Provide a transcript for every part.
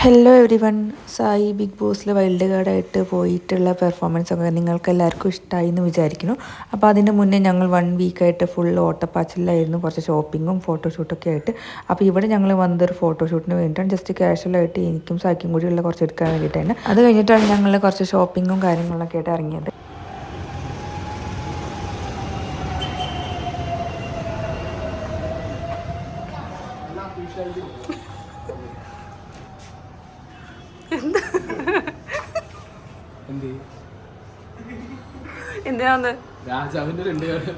Hello everyone. Sai big ബോസിൽ wild കാർഡായിട്ട് പോയിട്ടുള്ള പെർഫോമൻസൊക്കെ നിങ്ങൾക്ക് എല്ലാവർക്കും ഇഷ്ടമായി എന്ന് വിചാരിക്കുന്നു. അപ്പോൾ അതിന് മുന്നേ ഞങ്ങൾ 1 വീക്കായിട്ട് ഫുൾ ഓട്ടപ്പാച്ചിലായിരുന്നു, കുറച്ച് ഷോപ്പിങ്ങും ഫോട്ടോഷൂട്ടൊക്കെ ആയിട്ട്. അപ്പോൾ ഇവിടെ ഞങ്ങൾ വന്നതൊരു ഫോട്ടോഷൂട്ടിന് വേണ്ടിയിട്ടാണ്, ജസ്റ്റ് കാഷ്വലായിട്ട് എനിക്കും സായിക്കും കൂടിയുള്ള കുറച്ച് എടുക്കാൻ വേണ്ടിയിട്ടാണ്. അത് കഴിഞ്ഞിട്ടാണ് ഞങ്ങൾ കുറച്ച് ഷോപ്പിങ്ങും കാര്യങ്ങളൊക്കെ ആയിട്ട് ഇറങ്ങിയത്. എന്തിനാന്ന്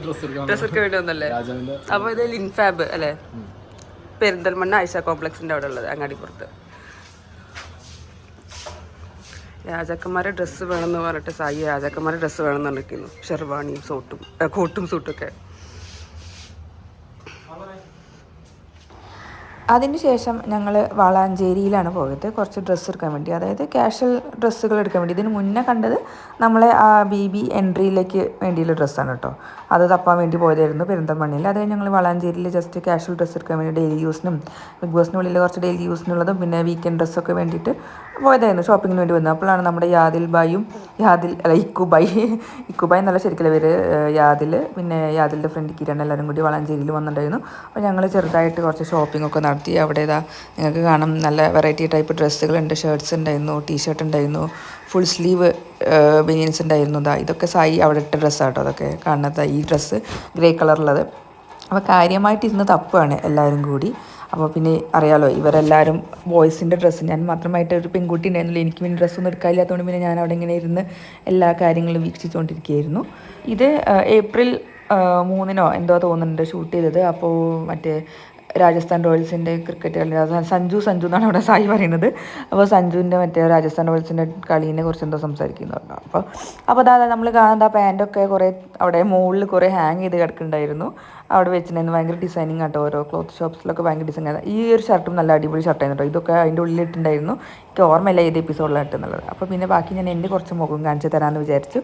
ഡ്രസ് എടുക്കാൻ വേണ്ടി വന്നല്ലേ? അപ്പൊ ഇത് ലിൻഫാബ് അല്ലേ, പെരിന്തൽമണ്ണ ഐഷ കോംപ്ലക്സിന്റെ അവിടെ ഉള്ളത്, അങ്ങാടിപ്പുറത്ത്. രാജാക്കന്മാരെ ഡ്രസ്സ് വേണമെന്ന് പറഞ്ഞിട്ട് സായി രാജാക്കന്മാരെ ഡ്രസ്സ് വേണമെന്ന് പറഞ്ഞിരിക്കുന്നു, ഷെർവാണിയും കോട്ടും സൂട്ടൊക്കെ. അതിനുശേഷം ഞങ്ങൾ വളാഞ്ചേരിയിലാണ് പോയത് കുറച്ച് ഡ്രസ്സ് എടുക്കാൻ വേണ്ടി, അതായത് കാഷ്വൽ ഡ്രസ്സുകൾ എടുക്കാൻ വേണ്ടി. ഇതിന് മുന്നേ കണ്ടത് നമ്മളെ ആ BB എൻട്രിയിലേക്ക് വേണ്ടിയുള്ള ഡ്രസ്സാണ് കേട്ടോ, അത് തപ്പാൻ വേണ്ടി പോയതായിരുന്നു പെരിന്തൽമണ്ണയിൽ. അത് ഞങ്ങൾ വളാഞ്ചേരിയിൽ ജസ്റ്റ് കാഷ്വൽ ഡ്രസ്സ് എടുക്കാൻ വേണ്ടി, ഡെയിലി യൂസിനും ബിഗ് ബോസിനുള്ളിൽ കുറച്ച് ഡെയിലി യൂസിനുള്ളതും പിന്നെ വീക്കെൻഡ് ഡ്രസ്സൊക്കെ വേണ്ടിയിട്ട് പോയതായിരുന്നു, ഷോപ്പിങ്ങിന് വേണ്ടി വന്നത്. അപ്പോഴാണ് നമ്മുടെ ഇക്കുബായ് എന്നല്ല ശരിക്കും പേര്, യാദിൽ, പിന്നെ യാദിലിൻ്റെ ഫ്രണ്ട് കിരൺ എല്ലാവരും കൂടി വളാഞ്ചേരിയിൽ വന്നിട്ടുണ്ടായിരുന്നു. അപ്പോൾ ഞങ്ങൾ ചെറുതായിട്ട് കുറച്ച് ഷോപ്പിംഗ് ഒക്കെ നടത്തി. അവിടെ നിങ്ങൾക്ക് കാണാം നല്ല വെറൈറ്റി ടൈപ്പ് ഡ്രസ്സുകളുണ്ട്, ഷർട്ട്സ് ഉണ്ടായിരുന്നു, ടീഷർട്ട് ഉണ്ടായിരുന്നു, ഫുൾ സ്ലീവ് ബനിയൻസ് ഉണ്ടായിരുന്നു. ഇതൊക്കെ സായി അവിടെ ഇട്ട ഡ്രസ്സാണ് കേട്ടോ, അതൊക്കെ കാണുന്നത്. ഈ ഡ്രസ്സ് ഗ്രേ കളറുള്ളത്. അപ്പോൾ കാര്യമായിട്ട് ഇരുന്ന് തപ്പുകയാണ് എല്ലാവരും കൂടി. അപ്പോൾ പിന്നെ അറിയാലോ, ഇവരെല്ലാവരും ബോയ്സിൻ്റെ ഡ്രസ്സ്, ഞാൻ മാത്രമായിട്ട് ഒരു പെൺകുട്ടി ഉണ്ടായിരുന്നില്ല, എനിക്ക് പിന്നെ ഡ്രസ്സൊന്നും എടുക്കാനില്ലാത്തതുകൊണ്ട് പിന്നെ ഞാൻ അവിടെ ഇങ്ങനെ ഇരുന്ന് എല്ലാ കാര്യങ്ങളും വീക്ഷിച്ചുകൊണ്ടിരിക്കുകയായിരുന്നു. ഇത് ഏപ്രിൽ 3 എന്തോ തോന്നുന്നുണ്ട് ഷൂട്ട് ചെയ്തത്. അപ്പോൾ മറ്റേ രാജസ്ഥാൻ റോയൽസിൻ്റെ ക്രിക്കറ്റ് കളി, സഞ്ജു എന്നാണ് അവിടെ സായി പറയുന്നത്. അപ്പോൾ സഞ്ജുവിൻ്റെ മറ്റേ രാജസ്ഥാൻ റോയൽസിൻ്റെ കളീനെ കുറിച്ച് എന്തോ സംസാരിക്കുന്നുണ്ടോ. അപ്പോൾ നമ്മൾ കാണുന്ന പാൻറ്റൊക്കെ കുറേ അവിടെ മുകളിൽ കുറേ ഹാങ് ചെയ്ത് കിടക്കുന്നുണ്ടായിരുന്നു, അവിടെ വെച്ചിട്ടുണ്ടായിരുന്നു. ഭയങ്കര ഡിസൈനിങ് ആട്ടോ, ഓരോ ക്ലോത്ത് ഷോപ്സിലൊക്കെ ഭയങ്കര ഡിസൈൻ ആയിരുന്നു. ഈ ഒരു ഷർട്ടും നല്ല അടിപൊളി ഷർട്ടായിരുന്നു കേട്ടോ. ഇതൊക്കെ അതിൻ്റെ ഉള്ളിലിട്ടുണ്ടായിരുന്നു, എനിക്ക് ഓർമ്മയില്ല ഏത് എപ്പിസോഡിലായിട്ടെന്നുള്ളത്. അപ്പോൾ പിന്നെ ബാക്കി ഞാൻ എൻ്റെ കുറച്ച് മുഖം കാണിച്ച് തരാമെന്ന് വിചാരിച്ചു.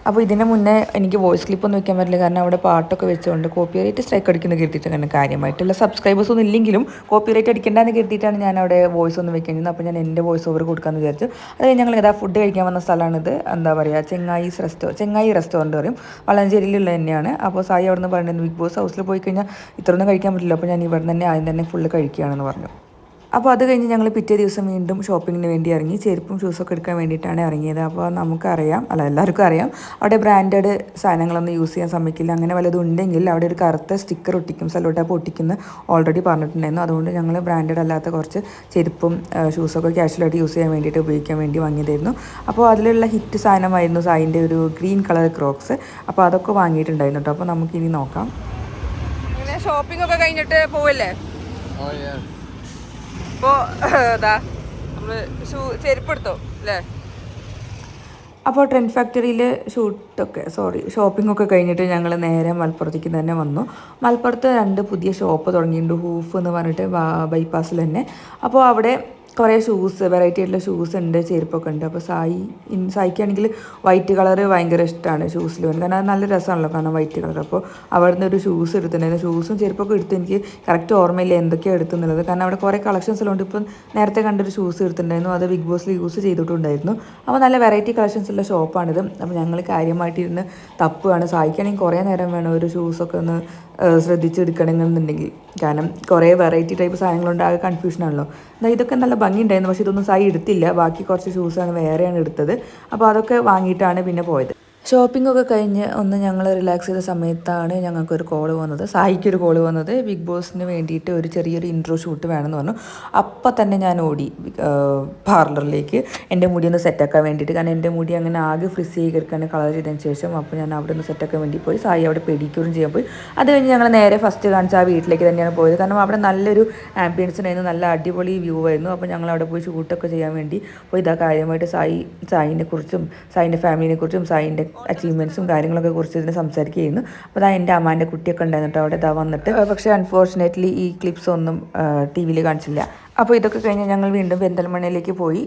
അപ്പോൾ ഇതിന് മുന്നേ എനിക്ക് വോയിസ് ക്ലിപ്പൊന്നും വെക്കാൻ പറ്റില്ല, കാരണം അവിടെ പാട്ടൊക്കെ വെച്ചുകൊണ്ട് കോപ്പിറൈറ്റ് സ്ട്രൈക്ക് അടിക്കുന്ന കരുതിയിട്ടാണ്. കാര്യമായിട്ടുള്ള സബ്സ്ക്രൈബേഴ്സ് ഒന്നും ഇല്ലെങ്കിലും കോപ്പിറൈറ്റ് അടിക്കേണ്ടെന്ന് കരുതിയിട്ടാണ് ഞാൻ അവിടെ വോയിസ് ഒന്നും വെക്കുന്നത്. അപ്പോൾ ഞാൻ എൻ്റെ വോയിസ് ഓവർ കൊടുക്കാമെന്ന് വിചാരിച്ചു. അത് ഞങ്ങൾ ഫുഡ് കഴിക്കാൻ വന്ന സ്ഥലമാണിത്. എന്താ പറയുക, ചെങ്ങായി റെസ്റ്റോറൻറ്റ് പറയും, വളാഞ്ചേരിയിലുള്ള തന്നെയാണ്. അപ്പോൾ സായി അവിടെ നിന്ന് പറയുന്നത് ബിഗ് ബോസ് ഹൗസിൽ പോയി കഴിഞ്ഞാൽ ഇത്രയൊന്നും കഴിക്കാൻ പറ്റില്ല, അപ്പോൾ ഞാൻ ഇവിടെ തന്നെ ആദ്യം തന്നെ ഫുള്ള് കഴിക്കുകയാണെന്ന് പറഞ്ഞു. അപ്പോൾ അത് കഴിഞ്ഞ് ഞങ്ങൾ പിറ്റേ ദിവസം വീണ്ടും ഷോപ്പിങ്ങിന് വേണ്ടി ഇറങ്ങി, ചെരുപ്പും ഷൂസൊക്കെ എടുക്കാൻ വേണ്ടിയിട്ടാണ് ഇറങ്ങിയത്. അപ്പോൾ നമുക്കറിയാം, എല്ലാവർക്കും അറിയാം, അവിടെ ബ്രാൻഡഡ് സാധനങ്ങളൊന്നും യൂസ് ചെയ്യാൻ സമ്മതിക്കില്ല. അങ്ങനെ വല്ലതും ഉണ്ടെങ്കിൽ അവിടെ ഒരു കറുത്ത സ്റ്റിക്കർ ഒട്ടിക്കും, സെല്ലോ ടാപ്പ് ഒട്ടിക്കുന്ന ഓൾറെഡി പറഞ്ഞിട്ടുണ്ടായിരുന്നു. അതുകൊണ്ട് ഞങ്ങൾ ബ്രാൻഡഡ് അല്ലാത്ത കുറച്ച് ചെരുപ്പും ഷൂസൊക്കെ കാഷ്വലായിട്ട് യൂസ് ചെയ്യാൻ വേണ്ടിയിട്ട് ഉപയോഗിക്കാൻ വേണ്ടി വാങ്ങിയതായിരുന്നു. അപ്പോൾ അതിലുള്ള ഹിറ്റ് സാധനമായിരുന്നു സായിൻ്റെ ഒരു ഗ്രീൻ കളർ ക്രോക്സ്. അപ്പോൾ അതൊക്കെ വാങ്ങിയിട്ടുണ്ടായിരുന്നു കേട്ടോ. അപ്പോൾ നമുക്കിനി നോക്കാം. ഷോപ്പിംഗ് ഒക്കെ കഴിഞ്ഞിട്ട് പോവല്ലേ? അപ്പോൾ നമ്മൾ ചെരുപ്പ് എടുത്തോ അല്ലേ? അപ്പോൾ ട്രെൻഡ് ഫാക്ടറിയിൽ ഷോപ്പിംഗ് ഒക്കെ കഴിഞ്ഞിട്ട് ഞങ്ങൾ നേരെ മലപ്പുറത്തേക്ക് തന്നെ വന്നു. മലപ്പുറത്ത് 2 പുതിയ ഷോപ്പ് തുടങ്ങിയിട്ടുണ്ട്, ഹൂഫ് എന്ന് പറഞ്ഞിട്ട് ബൈപ്പാസിൽ തന്നെ. അപ്പോൾ അവിടെ കുറേ വെറൈറ്റി ആയിട്ടുള്ള ഷൂസ് ഉണ്ട്, ചെരുപ്പൊക്കെ ഉണ്ട്. അപ്പോൾ സായിക്കാണെങ്കിൽ വൈറ്റ് കളർ ഭയങ്കര ഇഷ്ടമാണ് ഷൂസിൽ വേണ്ടി, കാരണം അത് നല്ല രസമാണല്ലോ കാണാൻ വൈറ്റ് കളർ. അപ്പോൾ അവിടെ നിന്ന് ഒരു ഷൂസ് എടുത്തിട്ടുണ്ടായിരുന്നു. ഷൂസും ചെരുപ്പൊക്കെ എടുത്ത് എനിക്ക് കറക്റ്റ് ഓർമ്മയില്ല എന്തൊക്കെയാണ് എടുത്തുന്നുള്ളത്, കാരണം അവിടെ കുറേ കളക്ഷൻസ് ഉള്ളതുകൊണ്ട്. ഇപ്പം നേരത്തെ കണ്ടൊരു ഷൂസ് എടുത്തിട്ടുണ്ടായിരുന്നു, അത് ബിഗ് ബോസിൽ യൂസ് ചെയ്തിട്ടുണ്ടായിരുന്നു. അപ്പോൾ നല്ല വെറൈറ്റി കളക്ഷൻസ് ഉള്ള ഷോപ്പാണിത്. അപ്പോൾ ഞങ്ങൾ കാര്യമായിട്ടിരുന്ന് തപ്പുകയാണ്. സായിക്കാണെങ്കിൽ കുറേ നേരം വേണം ഒരു ഷൂസൊക്കെ ഒന്ന് ശ്രദ്ധിച്ചെടുക്കണമെന്നുണ്ടെങ്കിൽ, കാരണം കുറേ വെറൈറ്റി ടൈപ്പ് സാധനങ്ങളുണ്ട്, ആകെ കൺഫ്യൂഷനാണല്ലോ. ഇതൊക്കെ നല്ല ഭംഗിയുണ്ടായിരുന്നു, പക്ഷേ ഇതൊന്നും സായി എടുത്തില്ല. ബാക്കി കുറച്ച് ഷൂസാണ് വേറെയാണ് എടുത്തത്. അപ്പോൾ അതൊക്കെ വാങ്ങിയിട്ടാണ് പിന്നെ പോയത്. ഷോപ്പിംഗ് ഒക്കെ കഴിഞ്ഞ് ഒന്ന് ഞങ്ങൾ റിലാക്സ് ചെയ്ത സമയത്താണ് ഞങ്ങൾക്കൊരു കോൾ വന്നത്, സായിക്കൊരു കോൾ വന്നത്. ബിഗ് ബോസിന് വേണ്ടിയിട്ട് ഒരു ചെറിയൊരു ഇൻട്രോ ഷൂട്ട് വേണമെന്ന് പറഞ്ഞു. അപ്പം തന്നെ ഞാൻ ഓടി പാർലറിലേക്ക് എൻ്റെ മുടി ഒന്ന് സെറ്റാക്കാൻ വേണ്ടിയിട്ട്, കാരണം എൻ്റെ മുടി അങ്ങനെ ആകെ ഫ്രിസ് ചെയ്തെടുക്കാൻ കളർ ചെയ്തതിന് ശേഷം. അപ്പോൾ ഞാൻ അവിടെ ഒന്ന് സെറ്റാക്കാൻ വേണ്ടി പോയി. സായി അവിടെ പെഡിക്യൂറും ചെയ്യാൻ പോയി. അത് കഴിഞ്ഞ് ഞങ്ങൾ നേരെ ഫസ്റ്റ് കാണിച്ച ആ വീട്ടിലേക്ക് തന്നെയാണ് പോയത്, കാരണം അവിടെ നല്ലൊരു ആംബിയൻസ് ഉണ്ടായിരുന്നു, നല്ല അടിപൊളി വ്യൂ ആയിരുന്നു. അപ്പോൾ ഞങ്ങൾ അവിടെ പോയി ഷൂട്ടൊക്കെ ചെയ്യാൻ വേണ്ടി പോയി. കാര്യമായിട്ട് സായിനെ കുറിച്ചും സായിൻ്റെ ഫാമിലിനെ കുറിച്ചും സായിൻ്റെ അച്ചീവ്മെൻറ്റ്സും കാര്യങ്ങളൊക്കെ കുറിച്ച് ഇതിന് സംസാരിക്കുകയായിരുന്നു. അപ്പോൾ എൻ്റെ അമ്മാൻ്റെ കുട്ടിയൊക്കെ ഉണ്ടായിരുന്നു അവിടെ വന്നിട്ട്. പക്ഷേ അൺഫോർച്ചുനേറ്റ്ലി ഈ ക്ലിപ്സ് ഒന്നും TV കാണിച്ചില്ല. അപ്പോൾ ഇതൊക്കെ കഴിഞ്ഞ് ഞങ്ങൾ വീണ്ടും പെരിന്തൽമണ്ണയിലേക്ക് പോയി.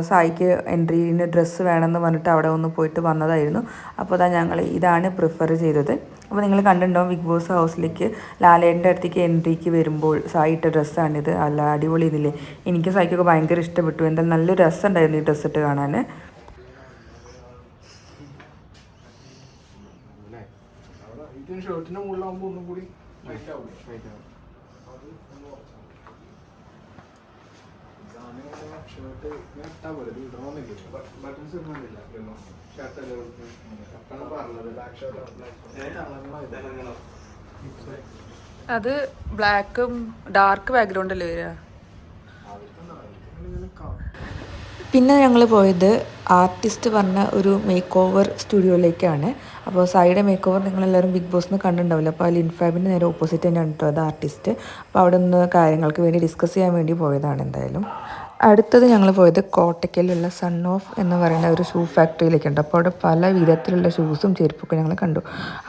സായിക്ക് എൻട്രീന് ഡ്രസ്സ് വേണമെന്ന് പറഞ്ഞിട്ട് അവിടെ ഒന്ന് പോയിട്ട് വന്നതായിരുന്നു. അപ്പോൾ ഞങ്ങൾ ഇതാണ് പ്രിഫർ ചെയ്തത്. അപ്പോൾ നിങ്ങൾ കണ്ടിട്ടുണ്ടാവും ബിഗ് ബോസ് ഹൗസിലേക്ക് ലാലേട്ടൻ്റെ അടുത്തേക്ക് എൻട്രിക്ക് വരുമ്പോൾ സായി ഇട്ട ഡ്രസ്സാണിത്. അല്ല അടിപൊളി ഇതില്ലേ, എനിക്ക് സായിക്കൊക്കെ ഭയങ്കര ഇഷ്ടപ്പെട്ടു. എന്തായാലും നല്ലൊരു രസമുണ്ടായിരുന്നു ഈ ഡ്രസ്സ് ഇട്ട് കാണാൻ. ഷർട്ടിന്റെ മുകളിലാകുമ്പോൾ ഒന്നും കൂടി ഷർട്ട് ഇട്ടാ പോലെ ബട്ടൺസ് ഇടുന്നില്ല അത് ബ്ലാക്കും ഡാർക്ക് ബാക്ക്ഗ്രൗണ്ട് അല്ലേ വരിക. പിന്നെ ഞങ്ങൾ പോയത് ആർട്ടിസ്റ്റ് പറഞ്ഞ ഒരു മേക്ക് ഓവർ സ്റ്റുഡിയോയിലേക്കാണ്. അപ്പോൾ സായിയുടെ മേക്ക് ഓവർ നിങ്ങളെല്ലാവരും ബിഗ് ബോസിന് കണ്ടിട്ടുണ്ടാവില്ല. അപ്പോൾ ആ ലിൻഫാബിൻ്റെ നേരെ ഓപ്പോസിറ്റ് തന്നെയാണ് കേട്ടോ അത് ആർട്ടിസ്റ്റ്. അപ്പോൾ അവിടെ നിന്ന് കാര്യങ്ങൾക്ക് വേണ്ടി ഡിസ്കസ് ചെയ്യാൻ വേണ്ടി പോയതാണ് എന്തായാലും. അടുത്തത് ഞങ്ങൾ പോയത് കോട്ടയ്ക്കലുള്ള സൺ ഓഫ് എന്ന് പറയുന്ന ഒരു ഷൂ ഫാക്ടറിയിലേക്കുണ്ട്. അപ്പോൾ അവിടെ പല വിധത്തിലുള്ള ഷൂസും ചെരുപ്പൊക്കെ ഞങ്ങൾ കണ്ടു.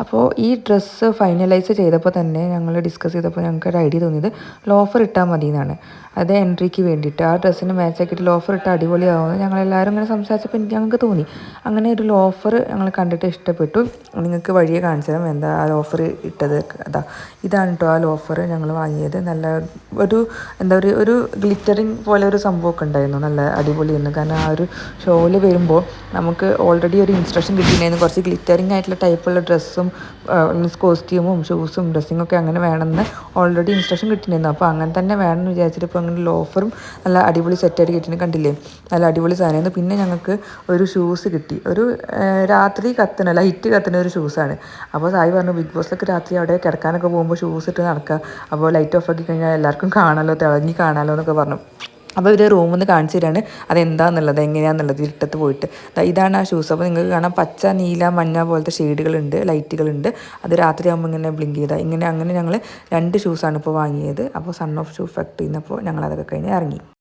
അപ്പോൾ ഈ ഡ്രസ്സ് ഫൈനലൈസ് ചെയ്തപ്പോൾ തന്നെ ഞങ്ങൾ ഡിസ്കസ് ചെയ്തപ്പോൾ ഞങ്ങൾക്ക് ഒരു ഐഡിയ തോന്നിയത് ലോഫർ ഇട്ടാൽ മതി എന്നാണ്. അത് എൻട്രിക്ക് വേണ്ടിയിട്ട് ആ ഡ്രസ്സിന് മാച്ച് ആക്കിയിട്ട് ലോഫർ ഇട്ടാൽ അടിപൊളിയാവുമെന്ന് ഞങ്ങളെല്ലാവരും ഇങ്ങനെ സംസാരിച്ചപ്പോൾ ഞങ്ങൾക്ക് തോന്നി. അങ്ങനെ ഒരു ലോഫർ ഞങ്ങൾ കണ്ടിട്ട് ഇഷ്ടപ്പെട്ടു. നിങ്ങൾക്ക് വഴിയെ കാണിച്ചു തരാം എന്താ ആ ലോഫർ ഇട്ടത്. ഇതാണ് കേട്ടോ ആ ലോഫർ ഞങ്ങൾ വാങ്ങിയത്. നല്ല ഒരു എന്താ പറയുക, ഒരു ഗ്ലിറ്ററിങ് പോലെ ഒരു സംഭവമൊക്കെ ഉണ്ടായിരുന്നു. നല്ല അടിപൊളിയായിരുന്നു. കാരണം ആ ഒരു ഷോയിൽ വരുമ്പോൾ നമുക്ക് ഓൾറെഡി ഒരു ഇൻസ്ട്രക്ഷൻ കിട്ടിയിട്ടുണ്ടായിരുന്നു കുറച്ച് ഗ്ലിറ്ററിങ് ആയിട്ടുള്ള ടൈപ്പുള്ള ഡ്രസ്സും മീൻസ് കോസ്റ്റ്യൂമും ഷൂസും ഡ്രസ്സിങ്ങൊക്കെ അങ്ങനെ വേണമെന്ന് ഓൾറെഡി ഇൻസ്ട്രക്ഷൻ കിട്ടിയിട്ടുണ്ടായിരുന്നു. അപ്പോൾ അങ്ങനെ തന്നെ വേണമെന്ന് വിചാരിച്ചിട്ട് ഇപ്പോൾ അങ്ങനെ ലോഫറും നല്ല അടിപൊളി സെറ്റായിട്ട് കിട്ടിയിട്ട് കണ്ടില്ലേ, നല്ല അടിപൊളി സാധനമായിരുന്നു. പിന്നെ ഞങ്ങൾക്ക് ഒരു ഷൂസ് കിട്ടി. ഒരു രാത്രി കത്തുന്ന ലൈറ്റ് കത്തുന്ന ഒരു ഷൂസാണ്. അപ്പോൾ സായി പറഞ്ഞു ബിഗ് ബോസിലൊക്കെ രാത്രി അവിടെ കിടക്കാനൊക്കെ പോകുമ്പോൾ ഷൂസ് ഇട്ട് നടക്കുക, അപ്പോൾ ലൈറ്റ് ഓഫ് ആക്കി കഴിഞ്ഞാൽ എല്ലാവർക്കും കാണാമല്ലോ, തിളങ്ങി കാണാമല്ലോ എന്നൊക്കെ പറഞ്ഞു. അപ്പോൾ ഇവർ റൂമിൽ നിന്ന് കാണിച്ചു തരാണ് അതെന്താണെന്നുള്ളത്, എങ്ങനെയാണെന്നുള്ളത് ഇരുട്ടത്ത് പോയിട്ട്. ഇതാണ് ആ ഷൂസ്. അപ്പോൾ നിങ്ങൾക്ക് കാണാം പച്ച, നീല, മഞ്ഞ പോലത്തെ ഷെയ്ഡുകളുണ്ട്, ലൈറ്റുകളുണ്ട്. അത് രാത്രി ആകുമ്പോൾ ഇങ്ങനെ ബ്ലിങ്ക് ചെയ്താൽ അങ്ങനെ ഞങ്ങൾ 2 ഷൂസാണ് ഇപ്പോൾ വാങ്ങിയത്. അപ്പോൾ സൺ ഓഫ് ഷൂ ഫാക്ടറിയിൽ നിന്ന് അപ്പോൾ ഞങ്ങളതൊക്കെ കഴിഞ്ഞ് ഇറങ്ങി.